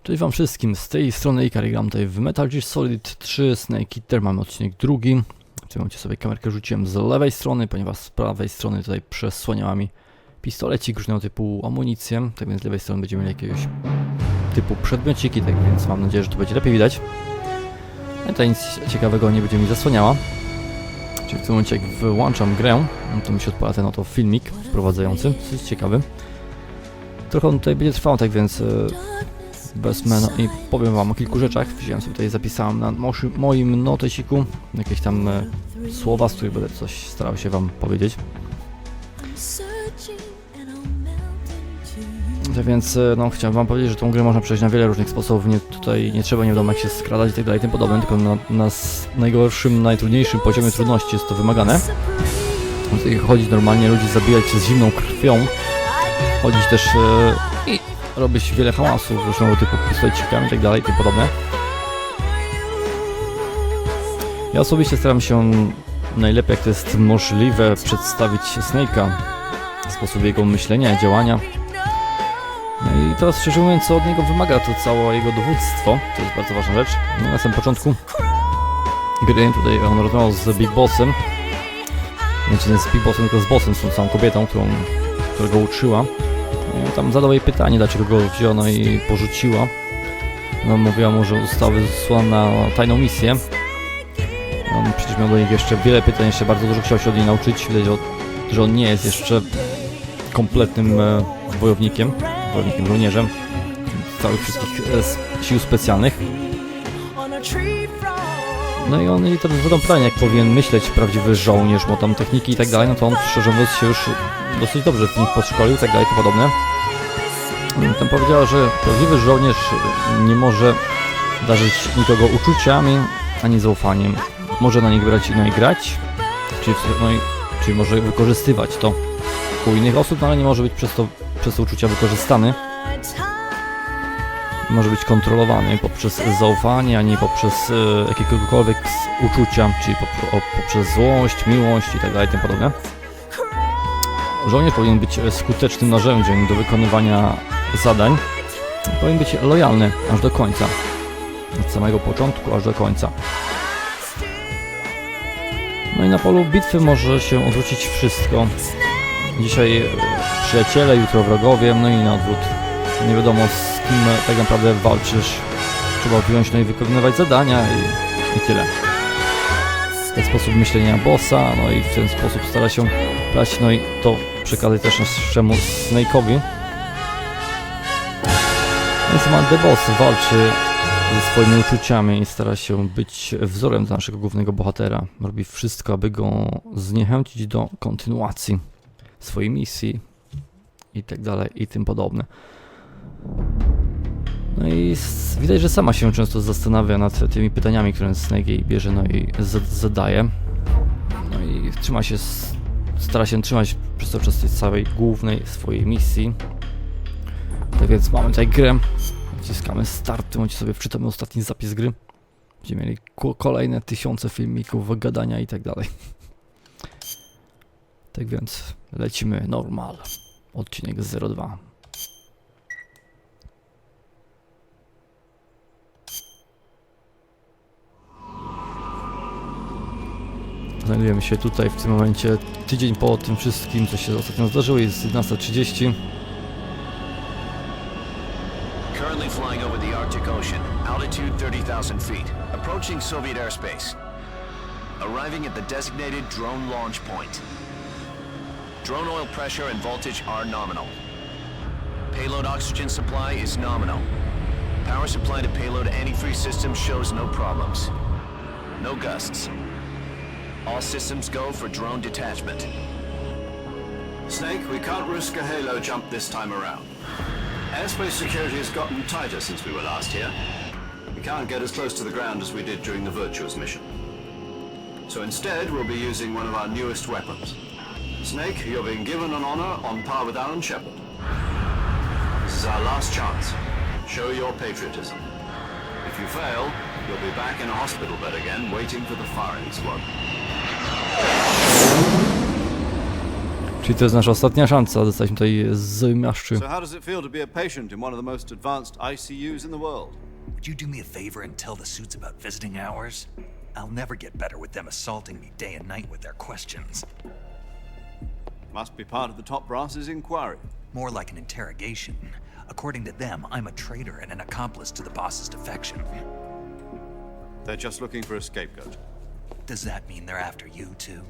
Cześć wam wszystkim, z tej strony Ikar, gram tutaj w Metal Gear Solid 3 Snake Eater, mamy odcinek drugi. W tym momencie sobie kamerkę rzuciłem z lewej strony, ponieważ z prawej strony tutaj przesłaniała mi pistolecik różnego typu amunicję, tak więc z lewej strony będziemy mieli jakiegoś typu przedmiociki, tak więc mam nadzieję, że to będzie lepiej widać. No tutaj nic ciekawego nie będzie mi zasłaniała. Czyli w tym momencie jak wyłączam grę, no to mi się odpala ten oto filmik wprowadzający, dosyć ciekawy. Trochę on tutaj będzie trwał, tak więc bez menu i powiem wam o kilku rzeczach. Wziąłem sobie tutaj, zapisałem na moim notesiku jakieś tam słowa, z których będę coś starał się wam powiedzieć. Tak więc no, chciałem wam powiedzieć, że tą grę można przejść na wiele różnych sposobów. Tutaj nie trzeba nie wiadomo jak się skradać i tak dalej tym podobne, tylko na najgorszym, najtrudniejszym poziomie trudności jest to wymagane. Tutaj chodzić normalnie, ludzi zabijać z zimną krwią, chodzić też i robić wiele hałasów różnego typu pistolecikami i tak dalej tym podobne. Ja osobiście staram się najlepiej jak to jest możliwe przedstawić Snake'a, sposób jego myślenia, działania. No i teraz szczerze mówiąc, co od niego wymaga to całe jego dowództwo, to jest bardzo ważna rzecz. No, na samym początku gry tutaj on rozmawiał z Big Bossem, znaczy nie z Big Bossem, tylko z Bossem, z tą samą kobietą, która go uczyła. No, tam zadał jej pytanie, dlaczego go wzięła i porzuciła. No, mówiła mu, że została wysłana na tajną misję. On przecież miał do nich jeszcze wiele pytań, jeszcze bardzo dużo chciał się od niej nauczyć. Widać, że on nie jest jeszcze kompletnym wojownikiem, żołnierzem całych wszystkich sił specjalnych. No i on jej teraz zadał pytanie, jak powinien myśleć prawdziwy żołnierz, bo tam techniki i tak dalej, no to on szczerze mówiąc się już dosyć dobrze w nich podszkolił i tak dalej, to podobne. Tam powiedziała, że prawdziwy żołnierz nie może darzyć nikogo uczuciami, ani zaufaniem. Może na nich brać no i grać, czyli może wykorzystywać to u innych osób, no ale nie może być przez to uczucia wykorzystany. Może być kontrolowany poprzez zaufanie, a nie poprzez jakiekolwiek uczucia, czyli poprzez złość, miłość i tak dalej, tym podobne. Żołnierz powinien być skutecznym narzędziem do wykonywania zadań. Powinien być lojalny aż do końca. Od samego początku aż do końca. No i na polu bitwy może się odwrócić wszystko. Dzisiaj przyjaciele, jutro wrogowie, no i na odwrót. Nie wiadomo z kim tak naprawdę walczysz. Trzeba wziąć no i wykonywać zadania i tyle. Ten sposób myślenia bossa, no i w ten sposób stara się brać, no i to przekazać też naszemu Snake'owi. Więc sam The Boss walczy ze swoimi uczuciami i stara się być wzorem dla naszego głównego bohatera. Robi wszystko, aby go zniechęcić do kontynuacji swojej misji i tak dalej i tym podobne. No i widać, że sama się często zastanawia nad tymi pytaniami, które Snake jej bierze, no i zadaje. No i stara się trzymać przez to czas tej całej głównej swojej misji. Tak więc mamy tutaj grę, wciskamy start, w tym momencie sobie wczytamy ostatni zapis gry. Będziemy mieli kolejne tysiące filmików, gadania i tak dalej. Tak więc lecimy normal, odcinek 02. Znajdujemy się tutaj w tym momencie tydzień po tym wszystkim, co się ostatnio zdarzyło, jest 11:30. Currently flying over the Arctic Ocean, altitude 30,000 feet, approaching Soviet airspace. Arriving at the designated drone launch point. Drone oil pressure and voltage are nominal. Payload oxygen supply is nominal. Power supply to payload antifreeze system shows no problems. No gusts. All systems go for drone detachment. Snake, we can't risk a halo jump this time around. Airspace security has gotten tighter since we were last here. We can't get as close to the ground as we did during the Virtuous mission. So instead, we'll be using one of our newest weapons. Snake, you're being given an honor on par with Alan Shepard. This is our last chance. Show your patriotism. If you fail, you'll be back in a hospital bed again, waiting for the firing squad. Czyli to jest nasza ostatnia szansa, dostaliśmy tutaj z miaszczy. So how does it feel to be a patient in one of the most advanced ICUs in the world? Would you do me a favor and tell the suits about visiting hours? I'll never get better with them assaulting me day and night with their questions. Must be part of the top brass's inquiry. More like an interrogation. According to them, I'm a traitor and an accomplice to the boss's defection. They're just looking for a scapegoat. Does that mean they're after you too?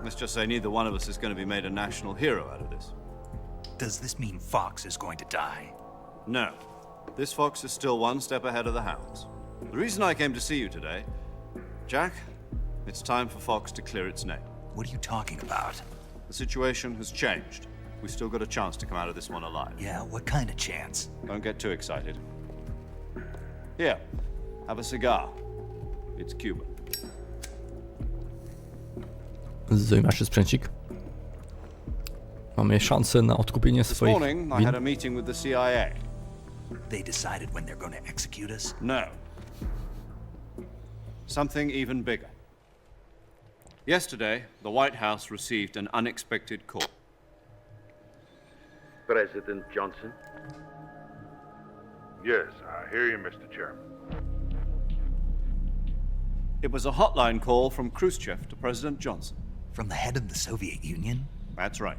Let's just say neither one of us is going to be made a national hero out of this. Does this mean Fox is going to die? No. This fox is still one step ahead of the hounds. The reason I came to see you today, Jack, it's time for Fox to clear its name. What are you talking about? The situation has changed. We've still got a chance to come out of this one alive. Yeah, what kind of chance? Don't get too excited. Here, have a cigar. It's Cuban. Z miaszczy sprzęcik. Mamy szansę na odkupienie This swoich morning, I win. had a meeting with the CIA. They decided when they're going to execute us? No. Something even bigger. Yesterday, the White House received an unexpected call. President Johnson? Yes, I hear you, Mr. Chairman. It was a hotline call from Khrushchev to President Johnson. From the head of the Soviet Union? That's right.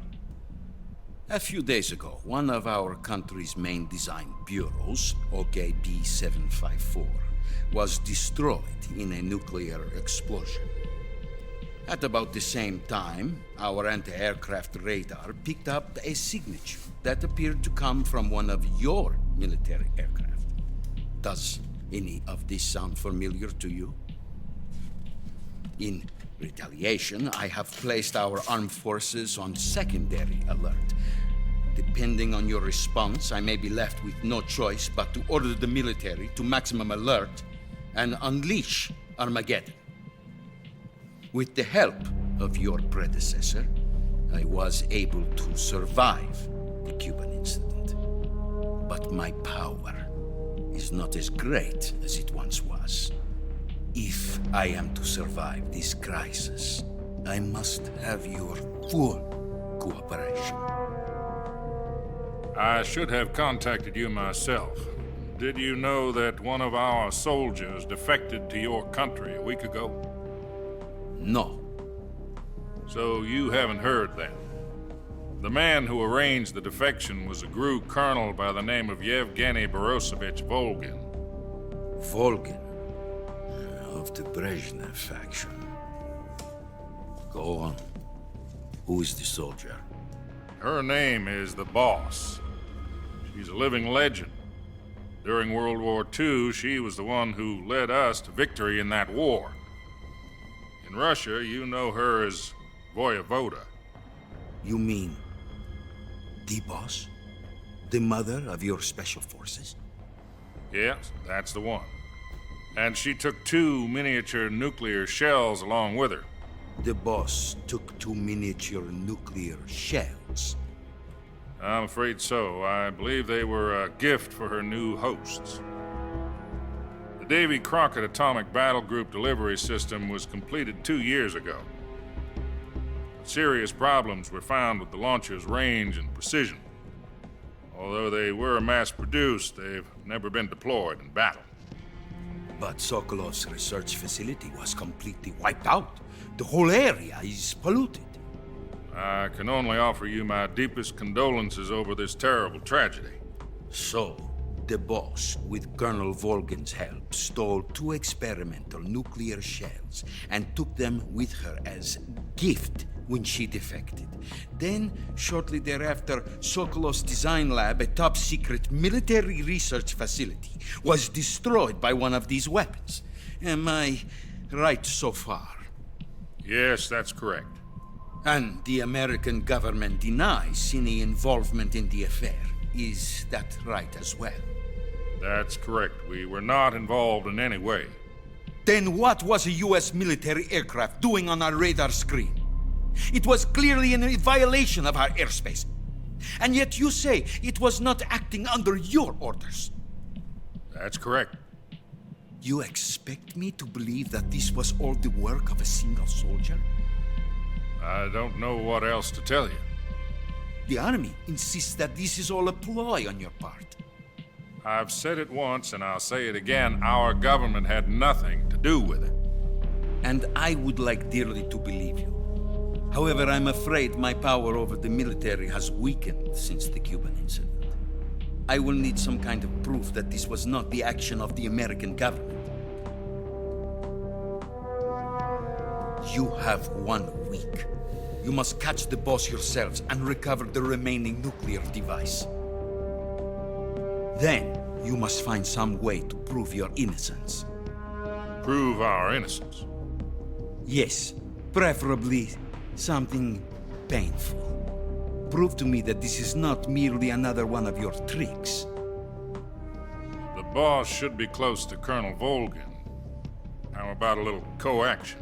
A few days ago, one of our country's main design bureaus, OKB 754, was destroyed in a nuclear explosion. At about the same time, our anti-aircraft radar picked up a signature that appeared to come from one of your military aircraft. Does any of this sound familiar to you? In retaliation, I have placed our armed forces on secondary alert. Depending on your response, I may be left with no choice but to order the military to maximum alert and unleash Armageddon. With the help of your predecessor, I was able to survive the Cuban incident. But my power is not as great as it once was. If I am to survive this crisis, I must have your full cooperation. I should have contacted you myself. Did you know that one of our soldiers defected to your country a week ago? No. So you haven't heard then. The man who arranged the defection was a GRU colonel by the name of Yevgeny Borosovich Volgin. Volgin, of the Brezhnev faction. Go on. Who is the soldier? Her name is the Boss. She's a living legend. During World War II, she was the one who led us to victory in that war. In Russia, you know her as Voyevoda. You mean the boss? The mother of your special forces? Yes, that's the one. And she took 2 miniature nuclear shells along with her. The boss took 2 miniature nuclear shells. I'm afraid so. I believe they were a gift for her new hosts. The Davy Crockett Atomic Battle Group delivery system was completed 2 years ago. Serious problems were found with the launcher's range and precision. Although they were mass-produced, they've never been deployed in battle. But Sokolov's research facility was completely wiped out. The whole area is polluted. I can only offer you my deepest condolences over this terrible tragedy. So, the boss, with Colonel Volgin's help, stole 2 experimental nuclear shells and took them with her as gift when she defected. Then, shortly thereafter, Sokolov's design lab, a top-secret military research facility, was destroyed by one of these weapons. Am I right so far? Yes, that's correct. And the American government denies any involvement in the affair. Is that right as well? That's correct. We were not involved in any way. Then what was a U.S. military aircraft doing on our radar screen? It was clearly in violation of our airspace. And yet you say it was not acting under your orders. That's correct. You expect me to believe that this was all the work of a single soldier? I don't know what else to tell you. The army insists that this is all a ploy on your part. I've said it once and I'll say it again. Our government had nothing to do with it. And I would like dearly to believe you. However, I'm afraid my power over the military has weakened since the Cuban incident. I will need some kind of proof that this was not the action of the American government. You have 1 week. You must catch the boss yourselves and recover the remaining nuclear device. Then, you must find some way to prove your innocence. Prove our innocence. Yes, preferably something painful. Prove to me that this is not merely another one of your tricks. The boss should be close to Colonel Volgin. How about a little co-action?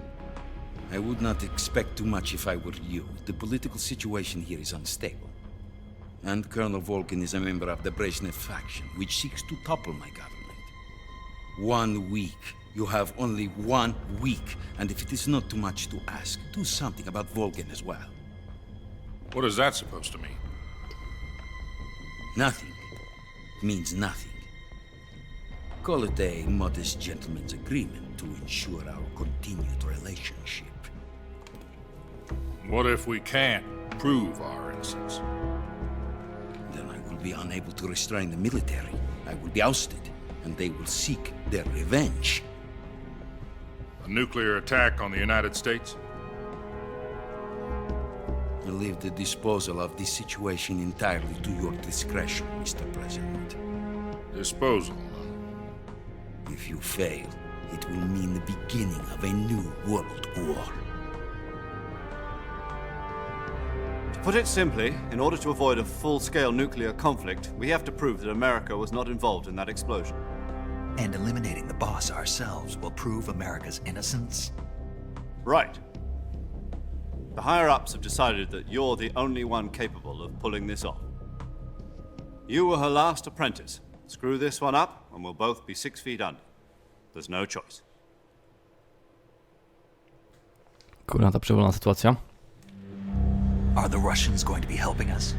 I would not expect too much if I were you. The political situation here is unstable. And Colonel Volgin is a member of the Brezhnev faction, which seeks to topple my government. 1 week. You have only 1 week. And if it is not too much to ask, do something about Volgin as well. What is that supposed to mean? Nothing. It means nothing. Call it a modest gentleman's agreement to ensure our continued relationship. What if we can't prove our innocence? Then I will be unable to restrain the military. I will be ousted, and they will seek their revenge. A nuclear attack on the United States? I leave the disposal of this situation entirely to your discretion, Mr. President. Disposal. If you fail, it will mean the beginning of a new world war. To put it simply, in order to avoid a full-scale nuclear conflict, we have to prove that America was not involved in that explosion. And eliminating the boss ourselves will prove America's innocence? Right. The higher-ups have decided that you're the only one capable of pulling this off. You were her last apprentice. Screw this one up, and we'll both be 6 feet under. There's no choice. Kurwa, ta przewolna sytuacja. Are the Russians going to be helping us?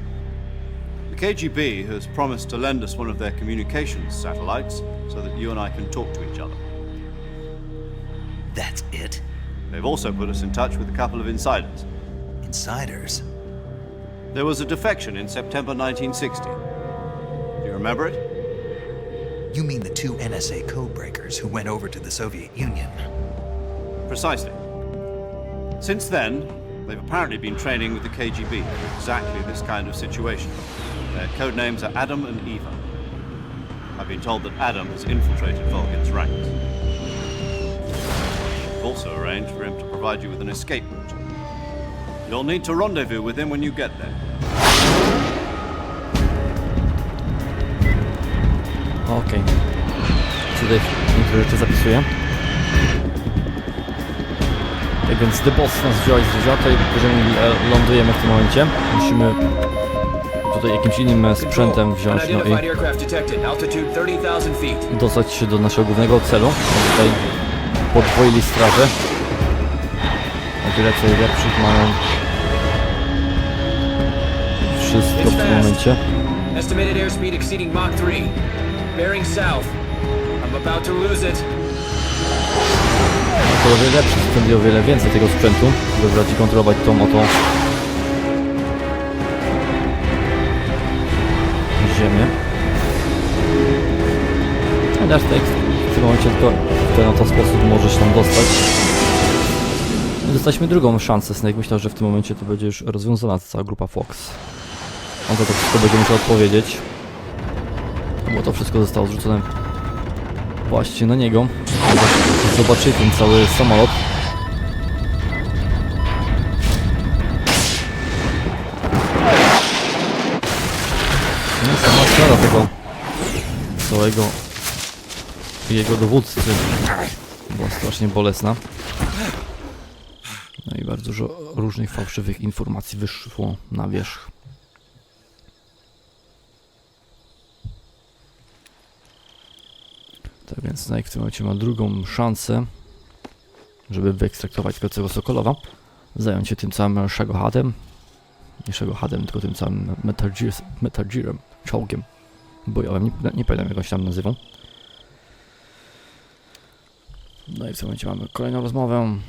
The KGB has promised to lend us one of their communications satellites so that you and I can talk to each other. That's it? They've also put us in touch with a couple of insiders. Insiders? There was a defection in September 1960. Do you remember it? You mean the 2 NSA codebreakers who went over to the Soviet Union? Precisely. Since then, they've apparently been training with the KGB for exactly this kind of situation. Their code names are Adam and Eva. I've been told that Adam has infiltrated Volgin's ranks. We've also arranged for him to provide you with an escape route. You'll need to rendezvous with him when you get there. Okej. Tutaj niektóre rzeczy zapisuję. Tak więc The Boss nas wziął z wzięcia, jeżeli lądujemy w tym momencie. Musimy tutaj jakimś innym sprzętem wziąć, no i dostać się do naszego głównego celu. Tutaj podwoili straże. O wiele co lepszych mają wszystko w tym momencie. Estimated airspeed exceeding Mach 3. Bearing south. I'm about to lose it. To o wiele lepszy sprzęt i o wiele więcej tego sprzętu, żeby bardziej kontrolować tą oto ziemię. A dasz tekst w tym momencie tylko w ten oto sposób możesz tam dostać. I dostaliśmy drugą szansę. Snake myślał, że w tym momencie to będzie już rozwiązana cała grupa Fox. On za to wszystko będzie musiał odpowiedzieć, bo to wszystko zostało zrzucone właśnie na niego. Zobaczycie ten cały samolot. No, sama skala tego całego jego dowódcy była strasznie bolesna. No i bardzo dużo różnych fałszywych informacji wyszło na wierzch. Tak więc Snake w tym momencie ma drugą szansę, żeby wyekstraktować tego całego Sokolowa. zająć się tym całym Shagohadem. Nie Shagohadem, tylko tym całym Metal Gearem, czołgiem bojowym, nie pamiętam jak on się tam nazywał. No i w tym momencie mamy kolejną rozmowę.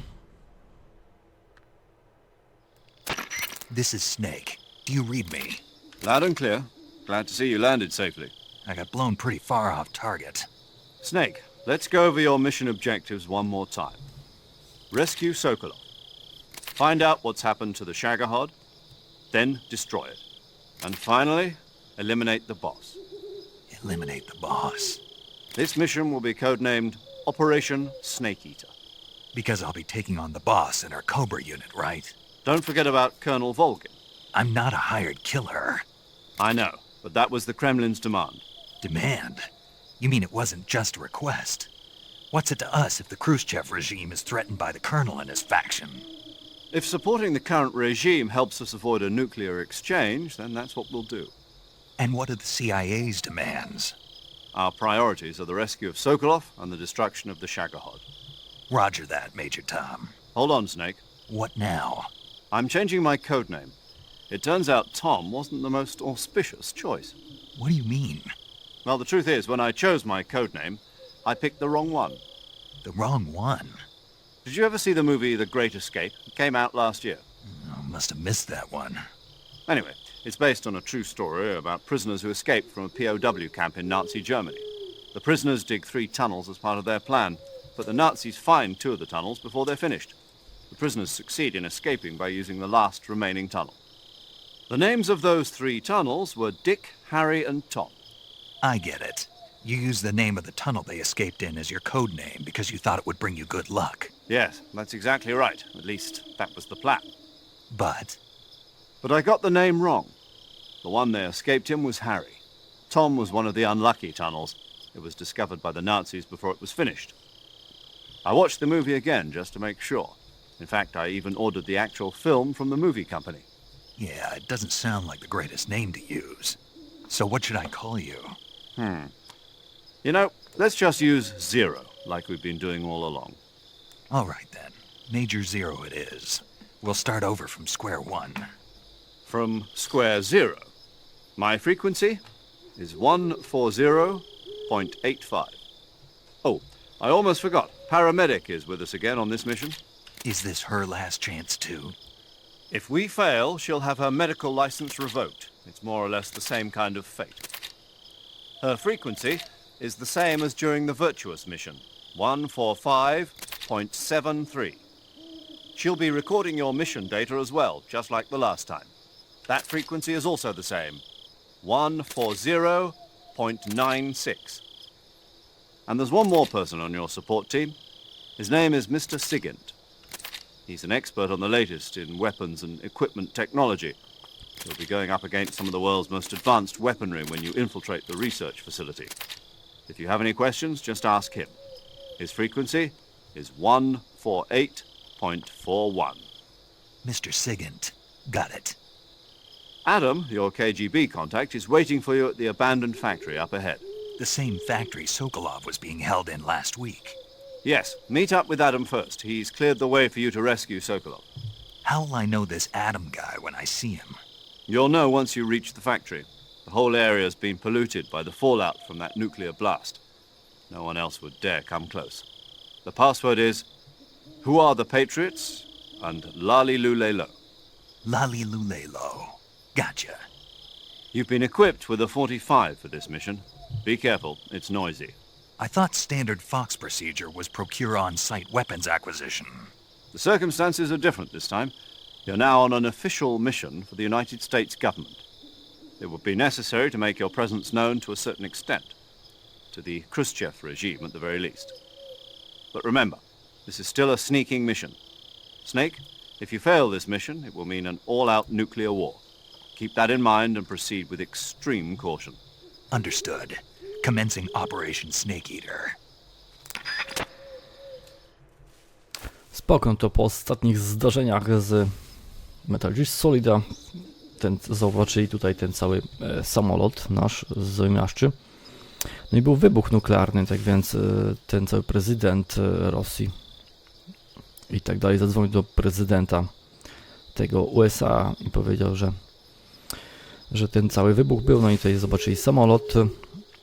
This is Snake. Do you read me? Loud and clear. Glad to see you landed safely. I got blown pretty far off target. Snake, let's go over your mission objectives one more time. Rescue Sokolov. Find out what's happened to the Shagohod, then destroy it. And finally, eliminate the boss. Eliminate the boss. This mission will be codenamed Operation Snake Eater. Because I'll be taking on the boss in our Cobra unit, right? Don't forget about Colonel Volgin. I'm not a hired killer. I know, but that was the Kremlin's demand. Demand? You mean it wasn't just a request? What's it to us if the Khrushchev regime is threatened by the colonel and his faction? If supporting the current regime helps us avoid a nuclear exchange, then that's what we'll do. And what are the CIA's demands? Our priorities are the rescue of Sokolov and the destruction of the Shagohod. Roger that, Major Tom. Hold on, Snake. What now? I'm changing my codename. It turns out Tom wasn't the most auspicious choice. What do you mean? Well, the truth is, when I chose my codename, I picked the wrong one. The wrong one? Did you ever see the movie The Great Escape? It came out last year. Oh, must have missed that one. Anyway, it's based on a true story about prisoners who escaped from a POW camp in Nazi Germany. The prisoners dig 3 tunnels as part of their plan, but the Nazis find 2 of the tunnels before they're finished. The prisoners succeed in escaping by using the last remaining tunnel. The names of those 3 tunnels were Dick, Harry, and Tom. I get it. You used the name of the tunnel they escaped in as your code name because you thought it would bring you good luck. Yes, that's exactly right. At least, that was the plan. But But I got the name wrong. The one they escaped in was Harry. Tom was one of the unlucky tunnels. It was discovered by the Nazis before it was finished. I watched the movie again just to make sure. In fact, I even ordered the actual film from the movie company. yeah, it doesn't sound like the greatest name to use. So what should I call you? You know, let's just use Zero, like we've been doing all along. All right then. Major Zero it is. We'll start over from square one. From square zero. My frequency is 140.85. Oh, I almost forgot. Paramedic is with us again on this mission. Is this her last chance too? If we fail, she'll have her medical license revoked. It's more or less the same kind of fate. Her frequency is the same as during the Virtuous mission, 145.73. She'll be recording your mission data as well, just like the last time. That frequency is also the same, 140.96. And there's one more person on your support team. His name is Mr. Sigint. He's an expert on the latest in weapons and equipment technology. You'll be going up against some of the world's most advanced weaponry when you infiltrate the research facility. If you have any questions, just ask him. His frequency is 148.41. Mr. Sigint. Got it. Adam, your KGB contact, is waiting for you at the abandoned factory up ahead. The same factory Sokolov was being held in last week. Yes, meet up with Adam first. He's cleared the way for you to rescue Sokolov. How will I know this Adam guy when I see him? You'll know once you reach the factory. The whole area's been polluted by the fallout from that nuclear blast. No one else would dare come close. The password is, "Who are the Patriots?" and "Lali Lule Lo." Lali Lulelo. Gotcha. You've been equipped with a 45 for this mission. Be careful, it's noisy. I thought standard Fox procedure was procure on-site weapons acquisition. The circumstances are different this time. You're now on an official mission for the United States government. It would be necessary to make your presence known to a certain extent. To the Khrushchev regime, at the very least. But remember, this is still a sneaking mission. Snake, if you fail this mission, it will mean an all-out nuclear war. Keep that in mind and proceed with extreme caution. Understood. Commencing Operation Snake Eater. Spoko, to po ostatnich zdarzeniach z Metal Gear Solida zauważyli tutaj ten cały samolot nasz zamiaszczy. No i był wybuch nuklearny, tak więc ten cały prezydent Rosji i tak dalej zadzwonił do prezydenta tego USA i powiedział, że ten cały wybuch był, no i tutaj zobaczyli samolot,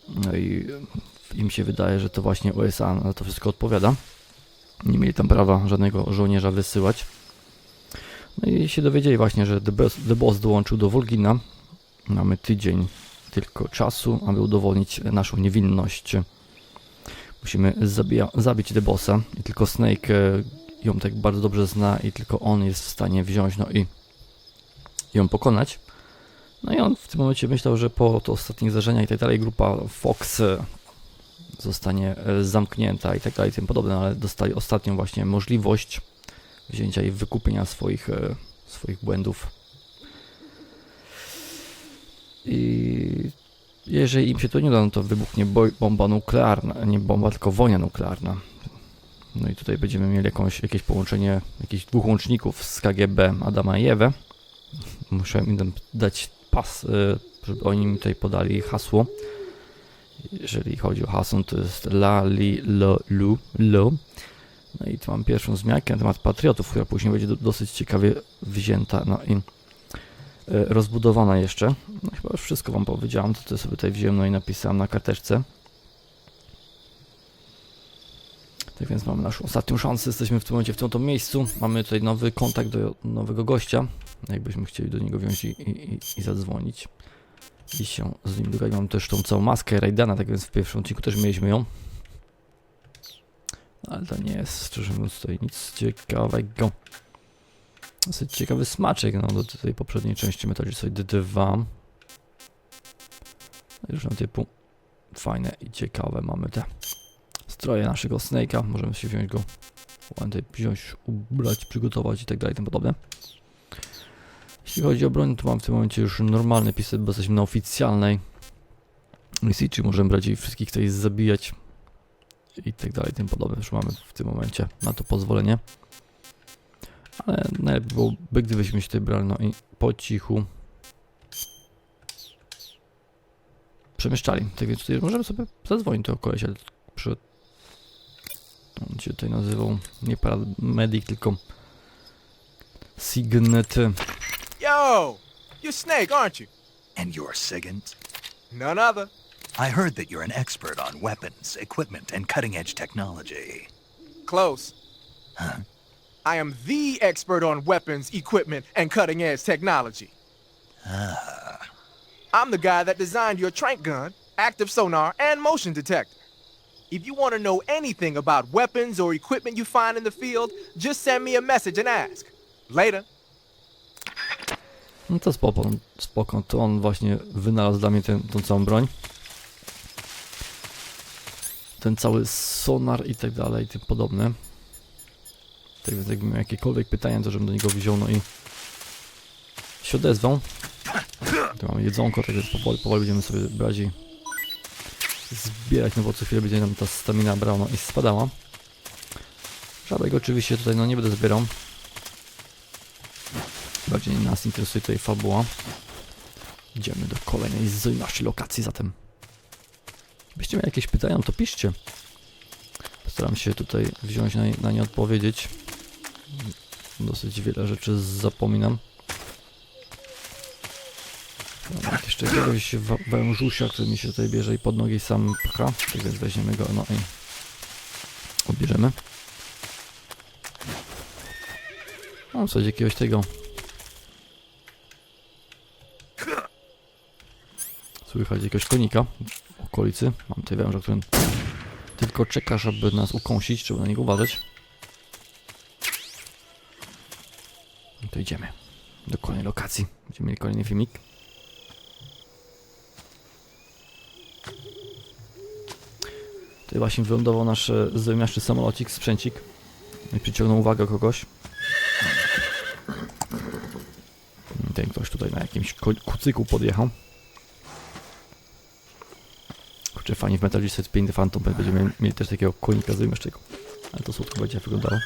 no i im się wydaje, że to właśnie USA na to wszystko odpowiada. Nie mieli tam prawa żadnego żołnierza wysyłać. No i się dowiedzieli właśnie, że The Boss dołączył do Volgina. Mamy tydzień tylko czasu, aby udowodnić naszą niewinność. Musimy zabić The Bossa i tylko Snake ją tak bardzo dobrze zna i tylko on jest w stanie wziąć, no i ją pokonać. No i on w tym momencie myślał, że po to ostatnich zdarzeniach i tak dalej grupa Fox zostanie zamknięta i tak dalej, tym podobne, ale dostali ostatnią właśnie możliwość wzięcia i wykupienia swoich błędów. I jeżeli im się to nie uda, no to wybuchnie bomba nuklearna, nie bomba, tylko wojna nuklearna. No i tutaj będziemy mieli jakieś połączenie jakichś dwóch łączników z KGB, Adama i Ewę. Muszę im dać pas, żeby oni mi tutaj podali hasło. Jeżeli chodzi o hasło, to jest la, li, lo, lu, lo. No i tu mam pierwszą wzmiankę na temat patriotów, która później będzie dosyć ciekawie wzięta, no i rozbudowana jeszcze. No chyba już wszystko wam powiedziałem, to sobie tutaj wziąłem, no i napisałem na karteczce. Tak więc mamy naszą ostatnią szansę, jesteśmy w tym momencie w tym oto miejscu. Mamy tutaj nowy kontakt do nowego gościa, jakbyśmy chcieli do niego wziąć i zadzwonić. I się z nim dogadać. Mam też tą całą maskę Raidana, tak więc w pierwszym odcinku też mieliśmy ją. Ale to nie jest, szczerze mówiąc, tutaj nic ciekawego. Dosyć ciekawy smaczek, no do tej poprzedniej części Metal Solid 2. Różnego typu fajne i ciekawe mamy te stroje naszego Snake'a. Możemy się wziąć go, ubrać, przygotować i tak dalej, tym podobne. Jeśli chodzi o broń, to mam w tym momencie już normalny pistolet, bo jesteśmy na oficjalnej misji, czyli możemy brać i wszystkich tutaj zabijać i tak dalej, tym podobne. Już mamy w tym momencie na to pozwolenie. Ale najlepiej byłoby, gdybyśmy się tutaj brali, no i po cichu przemieszczali. Tak więc tutaj możemy sobie zadzwonić tego kolesia. On się tutaj nazywał nie paramedic, tylko Signet. Yo, you're Snake, aren't you? And you're Sigint? None other. I heard that you're an expert on weapons, equipment, and cutting-edge technology. Close. Huh? I am the expert on weapons, equipment, and cutting-edge technology. I'm the guy that designed your trank gun, active sonar, and motion detector. If you want to know anything about weapons or equipment you find in the field, just send me a message and ask. Later. No to spoko, to on właśnie wynalazł dla mnie tą całą broń. Ten cały sonar i tak dalej, tym podobne. Tak więc jakbym miał jakiekolwiek pytania, to żebym do niego wziął, no i się odezwał. Tu mamy jedzonko, tak więc powoli będziemy sobie brać i zbierać, no bo co chwilę będzie nam ta stamina brała, no i spadała. Żadnego oczywiście tutaj no nie będę zbierał. Bardziej nas interesuje tutaj fabuła. Idziemy do kolejnej z naszej lokacji zatem. Jeśli mieli jakieś pytania, to piszcie. Postaram się tutaj wziąć na nie odpowiedzieć. Dosyć wiele rzeczy zapominam. Mam jeszcze jakiegoś wężusia, który mi się tutaj bierze i pod nogi sam pcha. Tak więc weźmiemy go, no i odbierzemy. Mam coś jakiegoś tego. Słychać jakiegoś konika w okolicy. Mam tutaj węża, który tylko czeka, żeby nas ukąsić, trzeba na niego uważać. No to idziemy do kolejnej lokacji. Będziemy mieli kolejny filmik. Tutaj właśnie wylądował nasz zamiaszczy samolocik, sprzęcik. I przyciągnął uwagę kogoś. Ten ktoś tutaj na jakimś kucyku podjechał. Kurczę, fajnie w Metal Solid 5 Phantom będziemy mieli też takiego konika zamieszczego. Ale to słodko będzie wyglądało.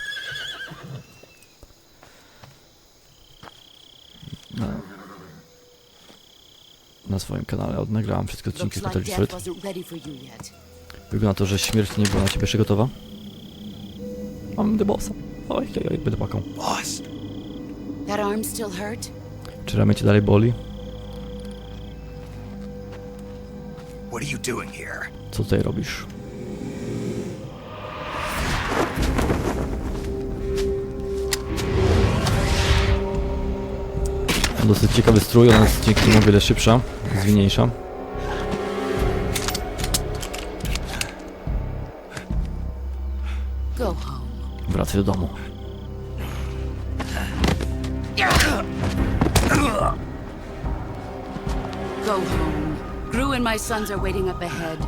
No. Na swoim kanale odnagrałem wszystkie odcinki z Metal Solid. Wygląda na to, że śmierć nie była na ciebie jeszcze gotowa. Mam The Bossa. Oj, będę płakał. Boss, That arm still hurt? Czy ramię cię dalej boli? What are you doing here? Co tutaj robisz? Dosyć ciekawy strój, ona jest dzięki temu o wiele szybsza, zwinniejsza. Go home. Wracaj do domu. Go home. Gru and my sons are waiting up ahead.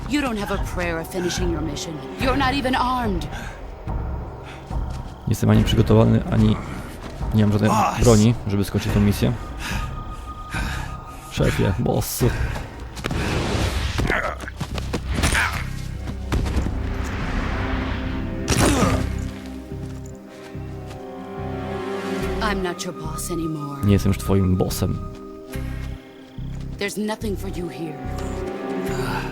You don't have a prayer of finishing your mission. You're not even armed. Nie jestem ani przygotowany, ani nie mam żadnej broni, żeby skończyć tę misję. Szefie, boss. I'm not your boss anymore. Nie jestem już twoim bossem. There's nothing for you here.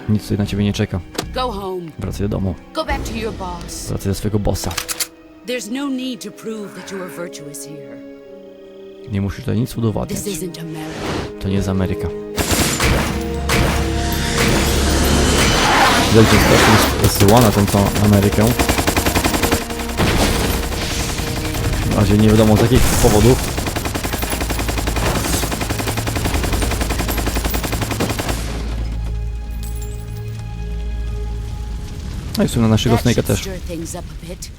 Nic tutaj na ciebie nie czeka. Go home. Wracaj do domu. Go back to your boss. Wracaj do swojego bossa. There's no need to prove that you are virtuous here. Nie musisz tutaj nic udowadniać. This isn't America. To nie jest Ameryka. Widać, że strasznie zsyła na tę całą Amerykę. Na razie nie wiadomo z jakich powodów. No i w sumie na naszego Snake'a też. Stir things up a bit.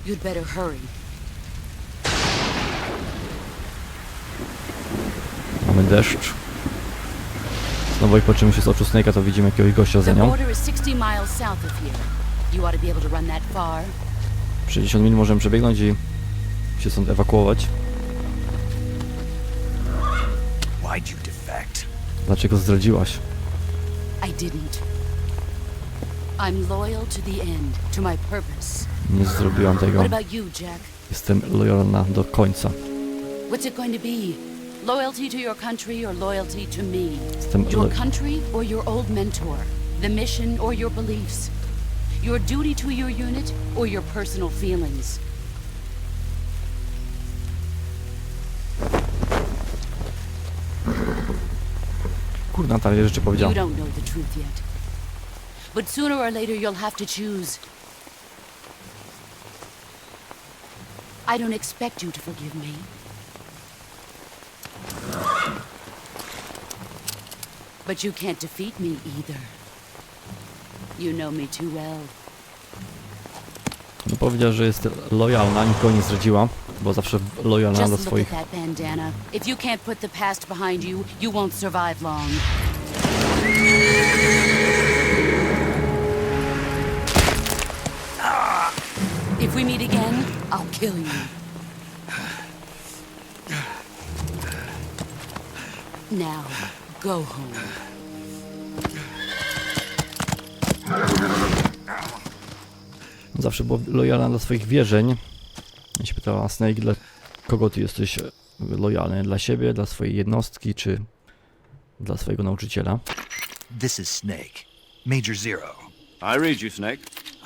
You'd better hurry. Mamy deszcz. Znowu jak patrzymy się z oczu Snake'a, to widzimy jakiegoś gościa za The nią. border is 60 miles south of here. You ought to be able to run that far. 60 mil możemy przebiegnąć i się stąd ewakuować. Why'd you defect? Dlaczego zdradziłaś? I didn't. I'm loyal to the end, to my purpose. Nie zrobiłam tego. What about you, Jack? Jestem lojalna do końca. What's it going to be? Loyalty to your country or loyalty to me? Jestem Your country or your old mentor? The mission or your beliefs? Your duty to your unit or your personal feelings? Kurna, tyle rzeczy You powiedziałam. don't know the truth yet. But sooner or later you'll have to choose. I don't expect you to forgive me. But you can't defeat me either. You know me too well. No powiedział, że jest lojalna, nikogo nie zdradziła, bo zawsze lojalna do Just look swoich. at that bandana. If you can't put the past behind you, you won't survive long. If we meet again, I'll kill you. Now, go home. Zawsze była lojalna do swoich wierzeń. Ja się pytała Snake, dla kogo ty jesteś lojalny? Dla siebie, dla swojej jednostki, czy dla swojego nauczyciela? This is Snake. Major Zero. I read you, Snake.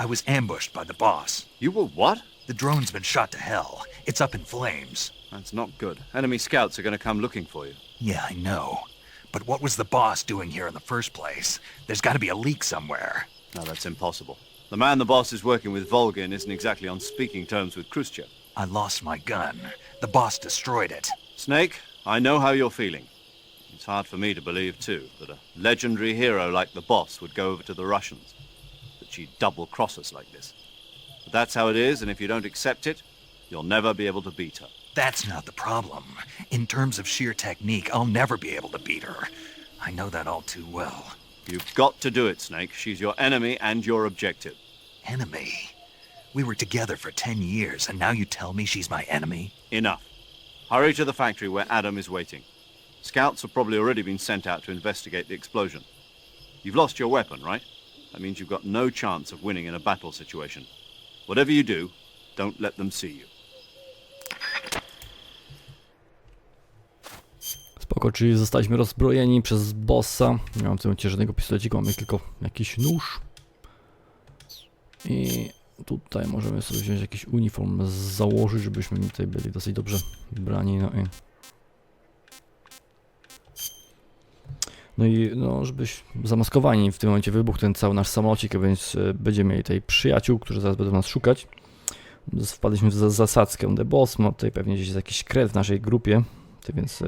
I was ambushed by the boss. You were what? The drone's been shot to hell. It's up in flames. That's not good. Enemy scouts are going to come looking for you. Yeah, I know. But what was the boss doing here in the first place? There's got to be a leak somewhere. No, that's impossible. The man the boss is working with, Volgin, isn't exactly on speaking terms with Khrushchev. I lost my gun. The boss destroyed it. Snake, I know how you're feeling. It's hard for me to believe, too, that a legendary hero like the boss would go over to the Russians. That she'd double-cross us like this. But that's how it is, and if you don't accept it, you'll never be able to beat her. That's not the problem. In terms of sheer technique, I'll never be able to beat her. I know that all too well. You've got to do it, Snake. She's your enemy and your objective. Enemy? We were together for 10 years, and now you tell me she's my enemy? Enough. Hurry to the factory where Adam is waiting. Scouts have probably already been sent out to investigate the explosion. You've lost your weapon, right? That means you've got no chance of winning in a battle situation. Whatever you do, don't let them see you. Spoko, czyli zostaliśmy rozbrojeni przez bossa. Nie mam w tym momencie żadnego pistoleciku, mamy tylko jakiś nóż. I tutaj możemy sobie wziąć jakiś uniform, założyć, żebyśmy tutaj byli dosyć dobrze brani, no i żebyś zamaskowani w tym momencie wybuchł ten cały nasz samolocik, więc będziemy mieli tutaj przyjaciół, którzy zaraz będą nas szukać. Wpadliśmy w zasadzkę, The Boss ma tutaj pewnie gdzieś jakiś kred w naszej grupie, więc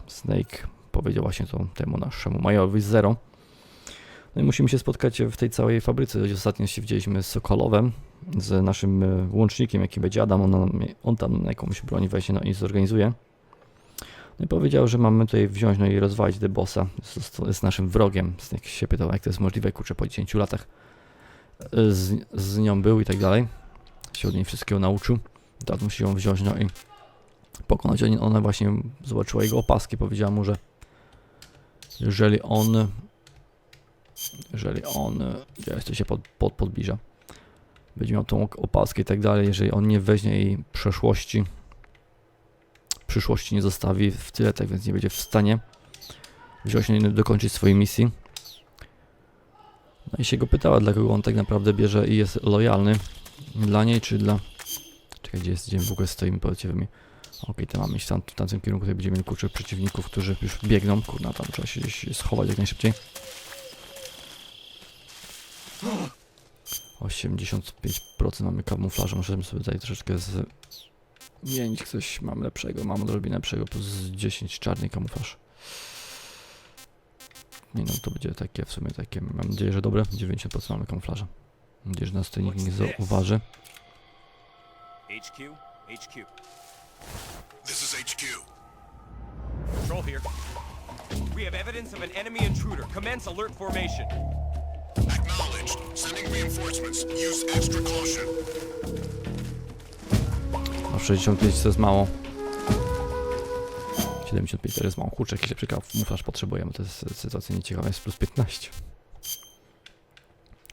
Snake powiedział właśnie to temu naszemu majorowi Zero. No i musimy się spotkać w tej całej fabryce, gdzie ostatnio się widzieliśmy z Sokolowem, z naszym łącznikiem, jaki będzie Adam, on tam jakąś broń weźmie, no i zorganizuje. No i powiedział, że mamy tutaj wziąć, no i rozwalić The Bossa, jest naszym wrogiem. Snake się pytał, jak to jest możliwe, kurczę, po 10 latach z nią był i tak dalej. Się od niej wszystkiego nauczył. Teraz musi ją wziąć, no i pokonać. Ona właśnie zobaczyła jego opaski, powiedziała mu, że jeżeli on gdzieś to się podbliża, będzie miał tą opaskę i tak dalej, jeżeli on nie weźmie jej przyszłości nie zostawi w tyle, tak więc nie będzie w stanie wziąć i dokończyć swojej misji. No i się go pytała, dlaczego on tak naprawdę bierze i jest lojalny dla niej, czy dla... Czekaj, gdzie w ogóle stoimy, powiedzcie mi. Okej, to mamy iść w tamtym kierunku, tutaj będziemy mieli kurczę przeciwników, którzy już biegną. Kurna, tam trzeba się gdzieś schować jak najszybciej. 85% mamy kamuflażu, możemy sobie tutaj troszeczkę zmienić coś, mam lepszego, mam odrobinę lepszego, plus 10 czarny kamuflaż. Nie no, to będzie takie w sumie takie, mam nadzieję, że dobre, 90% mamy kamuflaża. Mam nadzieję, że nas tutaj nikt nie zauważy. HQ. This is HQ. Control here. We have evidence of an enemy intruder. Commence alert formation. Acknowledged. Sending reinforcements. Use extra caution. No 65 to jest mało. 75 to jest mało. Kurczę, jakiś lepszy kamuflaż potrzebujemy. To jest sytuacja nieciekawa, jest plus 15.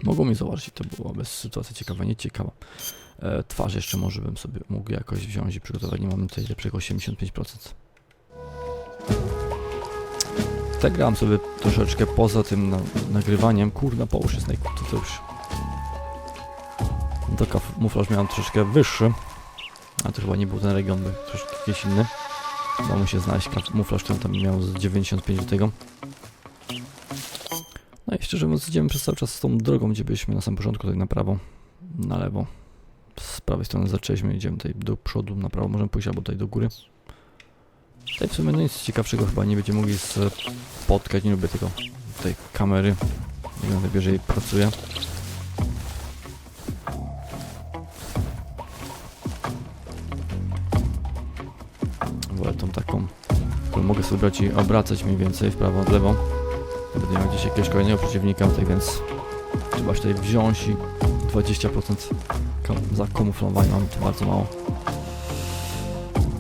Mogą mi zauważyć, to byłaby sytuacja ciekawa, nieciekawa. Twarz jeszcze może bym sobie mógł jakoś wziąć i przygotować. Nie mamy tutaj lepszego 85%. Tak grałem sobie troszeczkę poza tym nagrywaniem. Kurna, połóż jest to już. To kamuflaż miałem troszeczkę wyższy. A to chyba nie był ten region, był troszkę jakiś inny. Udało mi się znaleźć kamuflaż, który tam miał z 95 do tego. No i szczerze mówiąc, idziemy przez cały czas tą drogą, gdzie byliśmy na samym początku, tutaj na prawo, na lewo. Z prawej strony zaczęliśmy, idziemy tutaj do przodu, na prawo możemy pójść, albo tutaj do góry. Tutaj w sumie no nic ciekawszego chyba nie będziemy mogli spotkać, nie lubię tego tej kamery, nie wiem, najwyżej pracuje. Wolę tą taką, którą mogę sobie brać i obracać mniej więcej w prawo, w lewo. Będę miał gdzieś jakiegoś kolejnego przeciwnika, tak więc trzeba się tutaj wziąć i 20% zakamuflowania, mam to bardzo mało.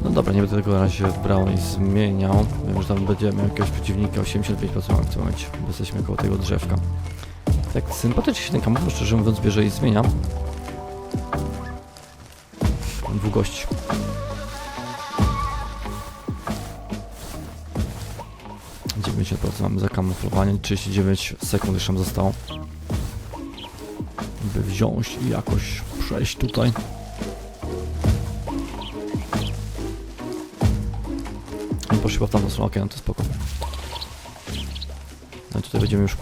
No dobra, nie będę tego na razie brał i zmieniał. Wiem, że tam będziemy miał jakiegoś przeciwnika, 85% mamy w tym momencie, bo jesteśmy koło tego drzewka. Tak sympatycznie się ten kamuflaż, szczerze mówiąc, bierze i zmienia. Mam dwóch gości. Mamy zakamuflowanie, 39 sekund jeszcze nam zostało, by wziąć i jakoś przejść tutaj. I poszła w tamtą stronę, okej, no to spoko. No i tutaj będziemy już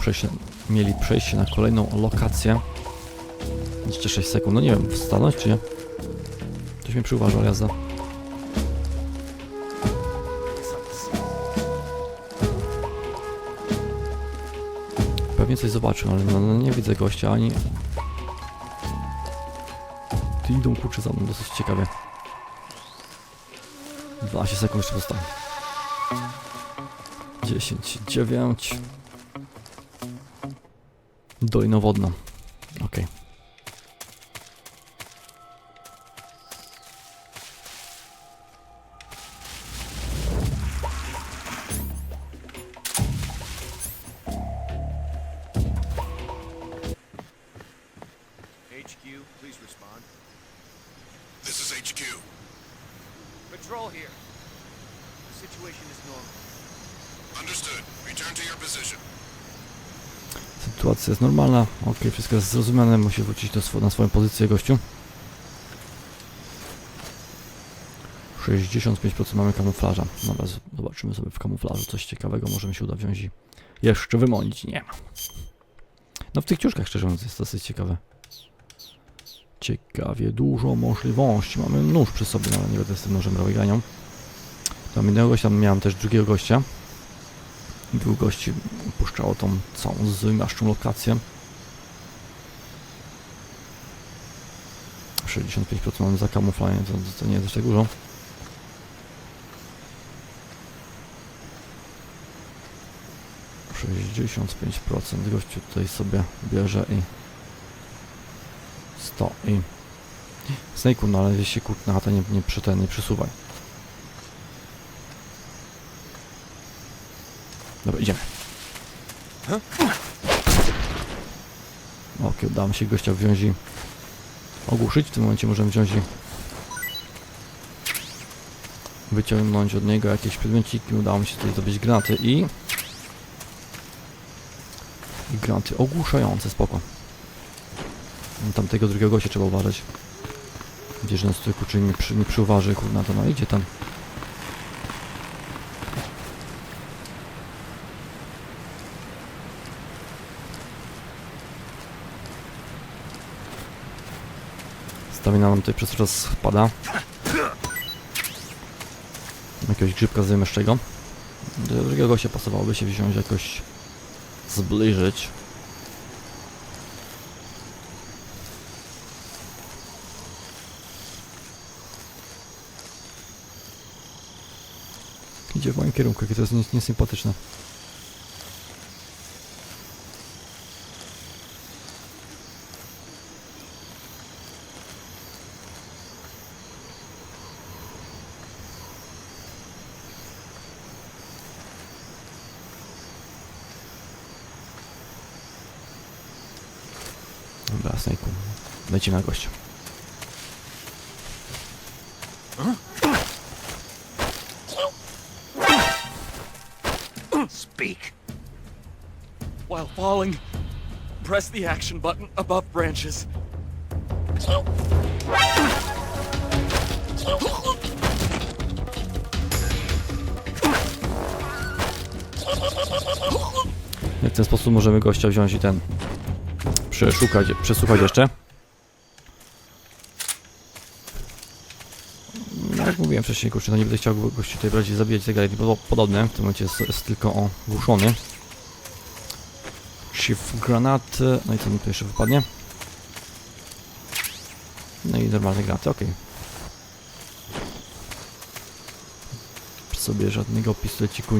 mieli przejście na kolejną lokację. Jeszcze 6 sekund, no nie wiem, wstanąć czy nie? Ktoś mnie przyuważył, jazda. Pewnie coś zobaczył, ale no nie widzę gościa ani... Ty idą kurczę za mną dosyć ciekawie. 12 sekund jeszcze zostało. 10, 9. Dolina wodna. Okej. Please respond. This is HQ. Patrol here. The situation is normal. Understood. Return to your position. sytuacja jest normalna. Ok, wszystko jest zrozumiane, musi wrócić na swoją pozycję gościu. 65% mamy kamuflaża. Dobra, zobaczymy sobie w kamuflażu coś ciekawego, może mi się uda wziąć i jeszcze wymonić. Nie ma. No w tych ciuszkach szczerze mówiąc jest dosyć ciekawe. Ciekawie, dużo możliwości. Mamy nóż przy sobie, no ale nie będę z tym nożem robiganią. Tam innego gościa, miałem też drugiego gościa. Był gość, puszczało tą całą zymaszczą lokację. 65% mamy za kamuflowanie, to nie jest jeszcze dużo. %, gościu tutaj sobie bierze i stoi. Snake'u, no ale się kurt na chatę nie przesuwaj. Dobra, idziemy. Ok, udało mi się gościa wziąć i ogłuszyć. W tym momencie możemy wziąć i wyciągnąć od niego jakieś przedmiociki. Udało mi się tutaj zdobyć granaty i granaty ogłuszające, spoko. Tamtego drugiego gościa trzeba uważać. Gdzieś nas tutaj kurczę nie przyuważy, kurna to no idzie tam. Stamina nam tutaj przez czas spada. Jakiegoś grzybka zajmeszczego. Do drugiego gościa pasowałoby się wziąć jakoś zbliżyć. Idzie w moim kierunku, jakie to jest niesympatyczne. Dobra, Snake'u. Lecimy na gościa. Speak. While falling, press the action button above branches. W ten sposób możemy gościa wziąć i ten przesłuchać jeszcze. No, jak mówiłem wcześniej, kurczę, no nie będę chciał gości tutaj brać i zabijać i tak dalej, bo podobne. W tym momencie jest tylko ogłuszony. Shift granat, no i co mi tu jeszcze wypadnie? No i normalne granaty, ok. Przy sobie żadnego pistoleciku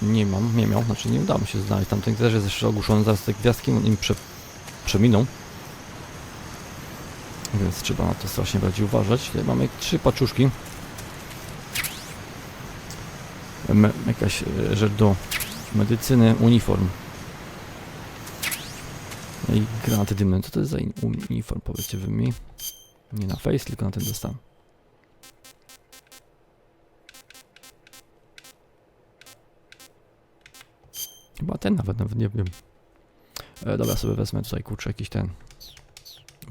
nie miał, znaczy nie udało mi się znaleźć. Tamten też jest jeszcze ogłuszony, zaraz te gwiazdki im przeminą. Więc trzeba na to strasznie bardziej uważać. Tutaj mamy 3 paczuszki. Jakaś rzecz do medycyny, uniform. No i granaty dymne. Co to jest za uniform? Powiedzcie wy mi. Nie na face, tylko na ten dostałem. Chyba ten nawet nie wiem. Dobra, sobie wezmę tutaj kurczę jakiś ten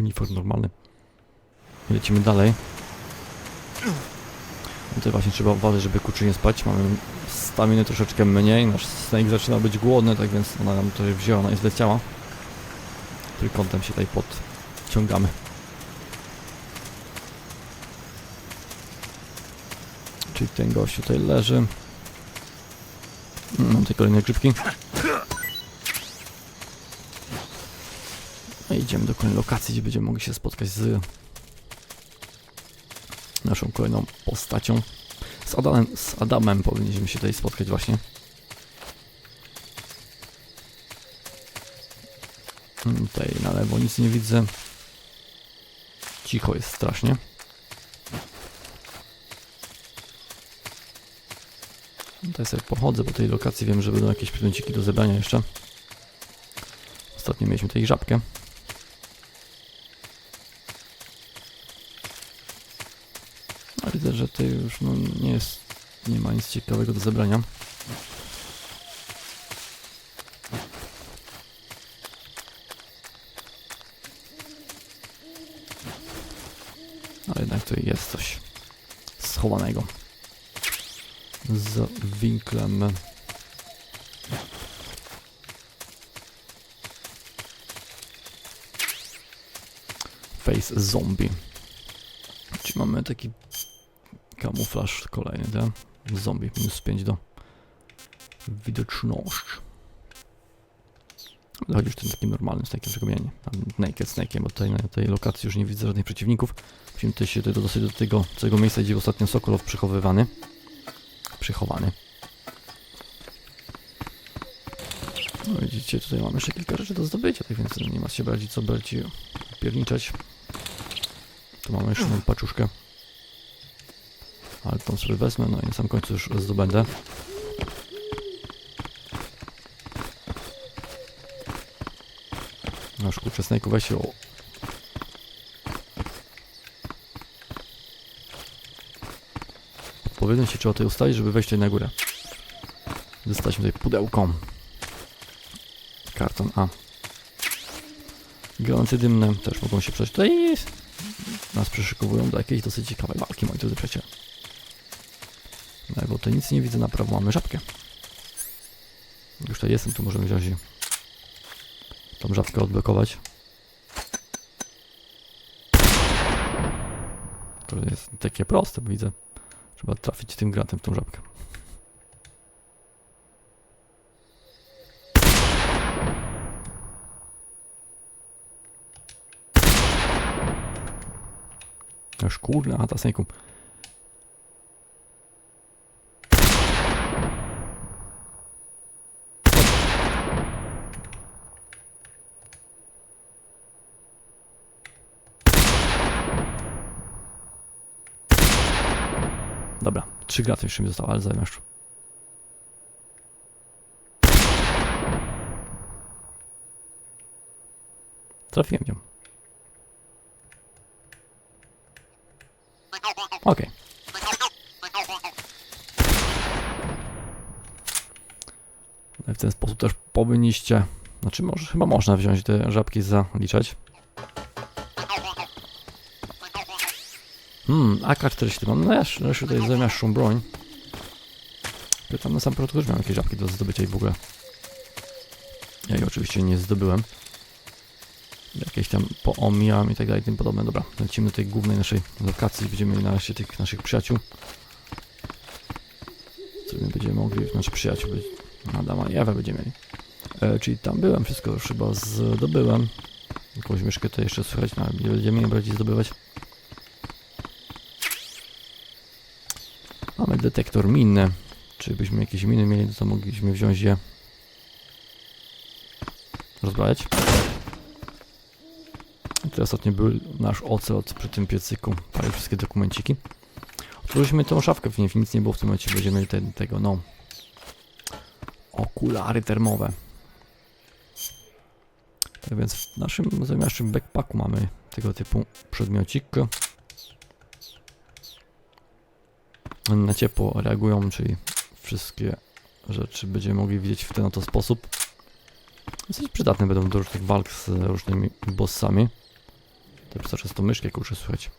uniform normalny. I lecimy dalej. Tutaj właśnie trzeba uważać, żeby kurczę nie spać. Mamy staminy troszeczkę mniej. Nasz Snake zaczyna być głodny, tak więc ona nam tutaj wzięła, no i zleciała. Trójkątem się tutaj podciągamy. Czyli ten gość tutaj leży. Mam tutaj kolejne grzybki. No i idziemy do kolejnej lokacji, gdzie będziemy mogli się spotkać z naszą kolejną postacią. Z Adamem powinniśmy się tutaj spotkać właśnie. Tutaj na lewo nic nie widzę. Cicho jest strasznie. Tutaj sobie pochodzę po tej lokacji, wiem, że będą jakieś przedmiociki do zebrania jeszcze. Ostatnio mieliśmy tutaj żabkę. A widzę, że tutaj już no, nie ma nic ciekawego do zebrania. Ale jednak tutaj jest coś schowanego. Z winklem. Face zombie. Czyli mamy taki kamuflaż kolejny, tak? Zombie, minus 5 do widoczności. Chodzi już tym takim normalnym snake'iem, czego ja nie. Naked snake'iem, bo tutaj na tej lokacji już nie widzę żadnych przeciwników. Musimy tutaj się dostać do tego całego miejsca, gdzie ostatnio Sokolow przechowany. No widzicie, tutaj mamy jeszcze kilka rzeczy do zdobycia, tak więc nie ma się bardziej co bardziej pierniczać. Tu mamy jeszcze jedną paczuszkę. Ale tą sobie wezmę, no i na sam końcu już zdobędę. No już kurczę, Snake'u, weź się. Odpowiednio się trzeba tutaj ustalić, żeby wejść tutaj na górę. Dostaliśmy tutaj pudełko. Karton A. Granty dymne też mogą się przejść. Tutaj nas przyszykowują do jakiejś dosyć ciekawej walki, moi drodzy przyjaciele. No bo tutaj nic nie widzę, na prawo mamy żabkę. Już tutaj jestem, tu możemy wziąć i tą żabkę odblokować. To jest takie proste, bo widzę. Trzeba trafić tym grantem w tą żabkę. Aż kurde, a ta Snake'u. Dobra, 3 graty jeszcze mi zostało, ale zamiast. Trafiłem ją. Okej. W ten sposób też powinniście, znaczy może, chyba można wziąć te żabki zaliczać. AK-47, mam jeszcze tutaj zamiastszą broń. Tam na sam początku już miałem jakieś żabki do zdobycia i w ogóle. Ja je oczywiście nie zdobyłem. Jakieś tam poomijam i tak dalej, tym podobne. Dobra, lecimy do tej głównej naszej lokacji, będziemy mieli nareszcie tych naszych przyjaciół. Co my będziemy mogli, znaczy przyjaciół, Adama i Ewę będziemy mieli. Czyli tam byłem, wszystko już chyba zdobyłem. Jakąś myszkę to jeszcze słychać, no nie będziemy je bardziej zdobywać. Mamy detektor min. Czy byśmy jakieś miny mieli, to mogliśmy wziąć je. Rozbrać. I tutaj ostatnio był nasz ocelot przy tym piecyku. Palił wszystkie dokumenciki. Otworzyliśmy tą szafkę, w niej nic nie było w tym momencie. Będziemy mieli tego, no. Okulary termowe. Tak więc w naszym zamiastczym backpacku mamy tego typu przedmiocik. Na ciepło reagują, czyli wszystkie rzeczy będziemy mogli widzieć w ten oto sposób. Dosyć przydatne będą do różnych walk z różnymi bossami. To wystarczy z tą myszkę, kurczę, słychać.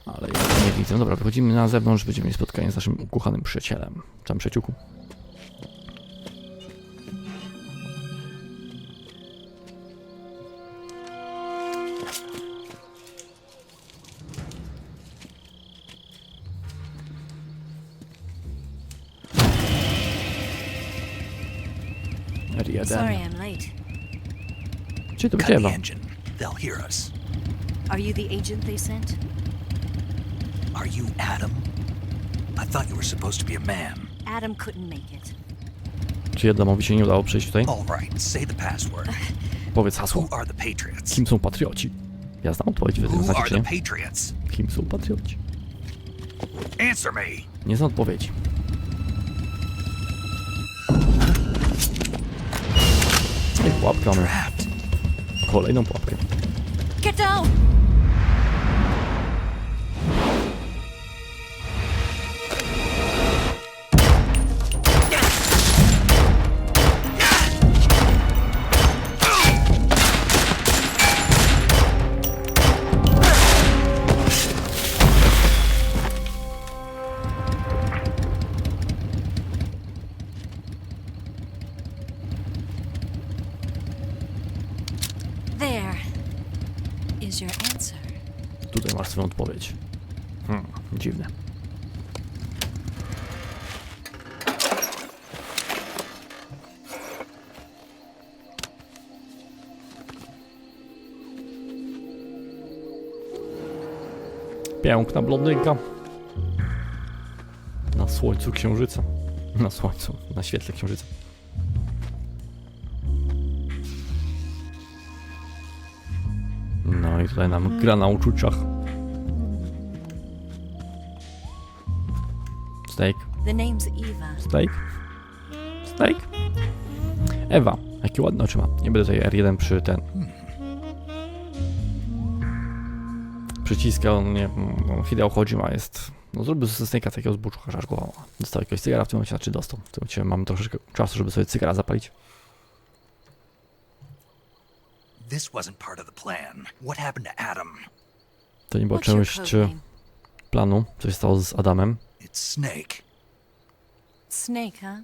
Ale ja nie widzę. Dobra, wychodzimy na zewnątrz, będziemy mieli spotkanie z naszym ukochanym przyjacielem. Tam przyjaciółku. Sorry I'm late. Czy to Cut the będzie? engine. They'll hear us. Are you the agent they sent? Are you Adam? I thought you were supposed to be a man. Adam couldn't make it. Czy Adamowi się nie udało przejść tutaj? All right, say the password. Powiedz hasło. Who are the Patriots? Kim są patrioci? Ja znam odpowiedź, wy Who znacie, are czy the nie? Patriots? Kim są patrioci? Answer me. Nie znam odpowiedzi. I pułapkę mamy. Trapped. Kolejną pułapkę. Get down! is your answer? Tutaj masz swoją odpowiedź. Dziwne. Piękna blondynka. Na słońcu księżyca. Na słońcu, na świetle księżyca. No i tutaj nam gra na uczuciach. Steak. The name's Eva. Steak. Steak. Ewa. Jakie ładne oczy ma. Nie będę tutaj R1 przy ten... Przyciska, on nie... Hideo Kojimę jest... No zrobił ze Snake'a takiego zbuczucha, aż go dostał jakiegoś cygara w tym momencie, znaczy dostał. W tym momencie mamy troszeczkę czasu, żeby sobie cygara zapalić. This wasn't part of the plan. What happened to Adam? To nie było What's your część code name? planu, co się stało z Adamem. It's Snake. Snake, huh?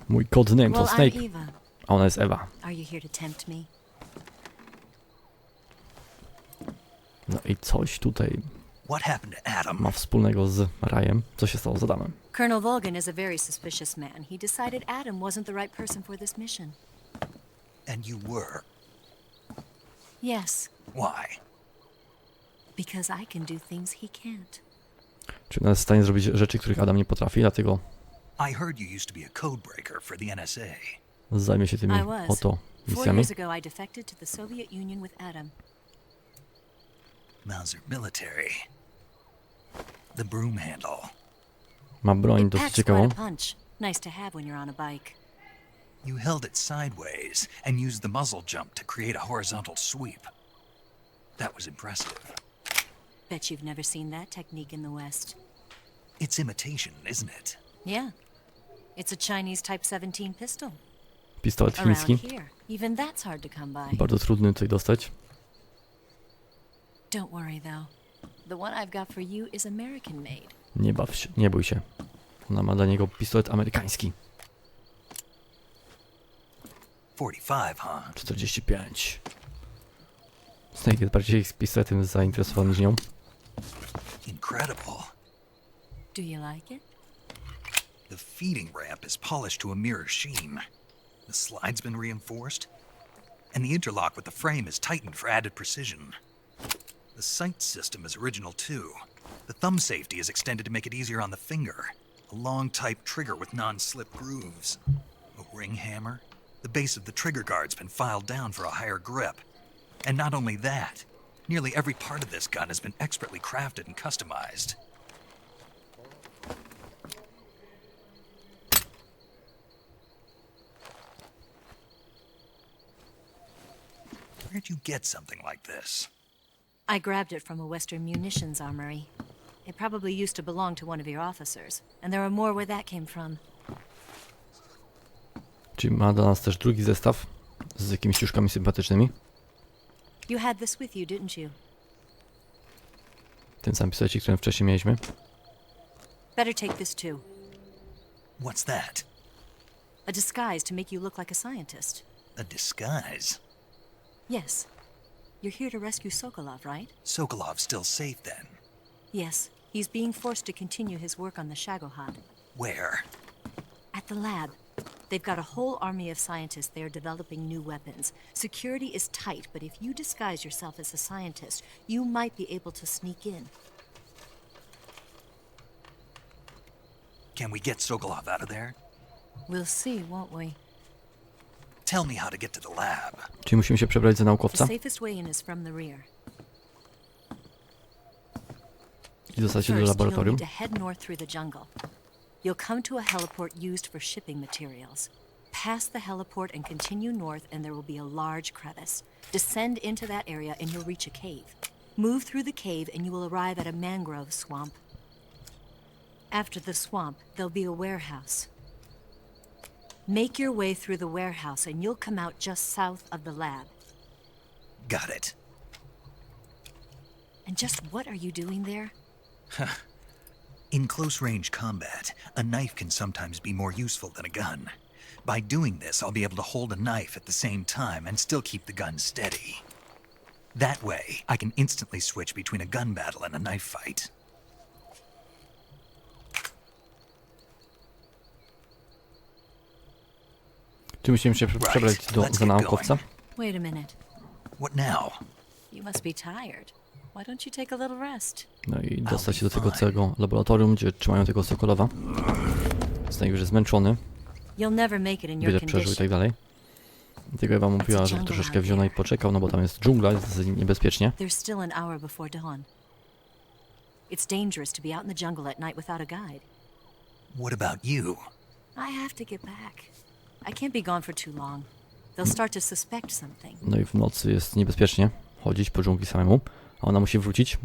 Mój codename to Well, Snake, I'm Eva. a ona jest Ewa. Are you here to tempt me? No i coś tutaj What happened to Adam? ma wspólnego z Rajem. Co się stało z Adamem? Colonel Volgan is a very suspicious man. He decided Adam wasn't the right person for this mission. And you were. Yes, Why? because I can do things he can't. Czy ona jest w stanie zrobić rzeczy, których Adam nie potrafi, dlatego I heard you used to be a codebreaker for the NSA. zajmie się tymi I was. oto 4 misjami. years ago, I defected to the Soviet Union with Adam. Mauser military. The broom handle. Ma broń It dosyć packs ciekawą. quite a punch. Nice to have when you're on a bike. You held it sideways and used the muzzle jump to create a horizontal sweep. That was impressive. Bet you've never seen that technique in the West. It's imitation, isn't it? Yeah. It's a Chinese Type 17 pistol. Pistolet chiński. Around here, even that's hard to come by. Bardzo trudny tutaj dostać. Don't worry, though. The one I've got for you is American made. Nie baw się, nie bój się. Ona ma dla niego pistolet amerykański. 45, huh? 45. Snake jest bardziej z pistoletem zainteresowany niż nią. Incredible. Do you like it? The feeding ramp is polished to a mirror sheen. The slide's been reinforced, and the interlock with the frame is tightened for added precision. The sight system is original too. The thumb safety is extended to make it easier on the finger. A long type trigger with non-slip grooves. A ring hammer. The base of the trigger guard's been filed down for a higher grip. And not only that, nearly every part of this gun has been expertly crafted and customized. Where'd you get something like this? I grabbed it from a Western munitions armory. It probably used to belong to one of your officers, and there are more where that came from. Czyli ma dla nas też drugi zestaw z jakimiś ciuszkami sympatycznymi. You had this with you, didn't you? Ten sam pistolecik, który wcześniej mieliśmy. Better take this too. What's that? A disguise to make you look like a scientist. A disguise? Yes. You're here to rescue Sokolov, right? Sokolov's still safe then? Yes. He's being forced to continue his work on the Shagohod. Where? At the lab. They've got a whole army of scientists there developing new weapons. Security is tight, but if you disguise yourself as a scientist, you might be able to sneak in. Can we get Sokolov out of there? We'll see, won't we? Tell me how to get to the lab. Czyli musimy się przebrać za The naukowca safest way in is from the rear. i dostać się do First, you'll laboratorium. need to head north through the jungle. You'll come to a heliport used for shipping materials. Pass the heliport and continue north, and there will be a large crevice. Descend into that area, and you'll reach a cave. Move through the cave, and you will arrive at a mangrove swamp. After the swamp, there'll be a warehouse. Make your way through the warehouse, and you'll come out just south of the lab. Got it. And just what are you doing there? In close-range combat, a knife can sometimes be more useful than a gun. By doing this, I'll be able to hold a knife at the same time and still keep the gun steady. That way, I can instantly switch between a gun battle and a knife fight. Czy musimy się przebrać za naukowca? Wait a minute. What now? You must be tired. Why don't you take a little rest? No i dostać się do tego całego laboratorium, gdzie trzymają tego Sokolowa. Snake już jest zmęczony, You'll never make it in your wiele przeżył i tak condition. dalej. Dlatego Ewa mówiła, żeby troszeczkę wziął i poczekał, no bo tam jest dżungla, jest dosyć niebezpiecznie. There's still an hour before dawn. It's dangerous to be out in the jungle at night without a guide. What about you? I have to get back. I can't be gone for too long. They'll start to suspect something. No i w nocy jest niebezpiecznie chodzić po dżungli samemu, a ona musi wrócić.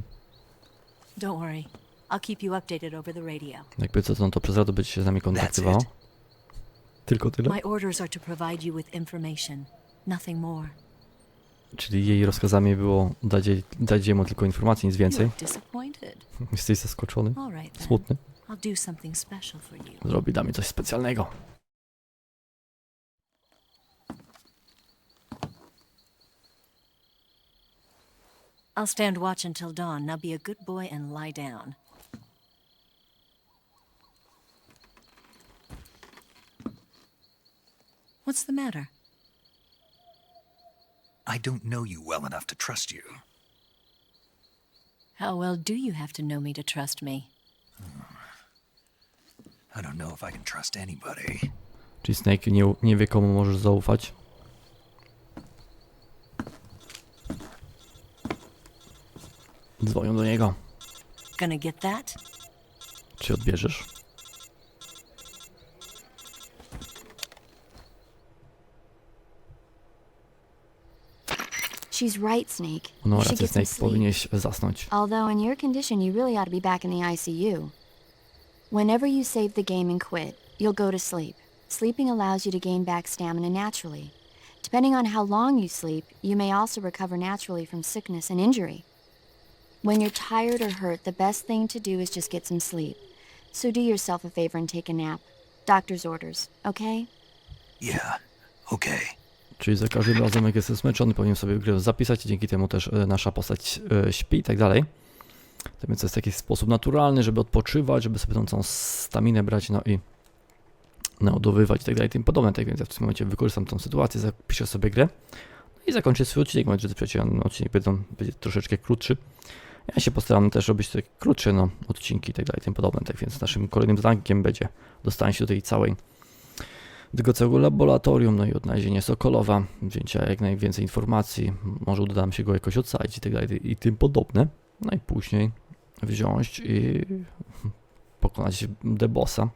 Don't worry. I'll keep you updated over the radio. Jakby co, to przez radio będzie się z nami kontaktowało. Tylko tyle? My orders are to provide you with information. Nothing more. Czyli jej rozkazami było dać jemu tylko informacje, nic You więcej. look disappointed. Jesteś zaskoczony, All right then. smutny. I'll do something special for you. Zrobi dla mnie coś specjalnego. I'll stand watch until dawn. Now be a good boy and lie down. What's the matter? I don't know you well enough to trust you. How well do you have to know me to trust me? I don't know if I can trust anybody. Czyli Snake nie wie, komu możesz zaufać. Dzwonią do niego. Gonna get that? Czy odbierzesz? She's right, Snake. No You should raczej get some Snake, sleep. powinieneś zasnąć. Although in your condition, you really ought to be back in the ICU. Whenever you save the game and quit, you'll go to sleep. Sleeping allows you to gain back stamina naturally. Depending on how long you sleep, you may also recover naturally from sickness and injury. When you're tired or hurt, the best thing to do is just get some sleep. So do yourself a favor and take a nap. Doctor's orders, okay? Yeah, okay. Czyli za każdym razem, jak jesteś zmęczony, powinien sobie grę zapisać i dzięki temu też nasza postać śpi i tak dalej. To więc to jest taki sposób naturalny, żeby odpoczywać, żeby sobie tą całą staminę brać, no i naładowywać i tak dalej, tym podobne. Tak więc ja w tym momencie wykorzystam tą sytuację, zapiszę sobie grę no i zakończę swój odcinek. Mam nadzieję, że przecież odcinek będzie troszeczkę krótszy. Ja się postaram też robić takie krótsze odcinki i tak dalej, tym podobne. Tak więc naszym kolejnym zadankiem będzie dostanie się do tej całej tego całego laboratorium, no i odnalezienie Sokolowa, wzięcia jak najwięcej informacji, może uda nam się go jakoś ocalić i tak dalej i tym podobne. No i później wziąć i pokonać The Bossa.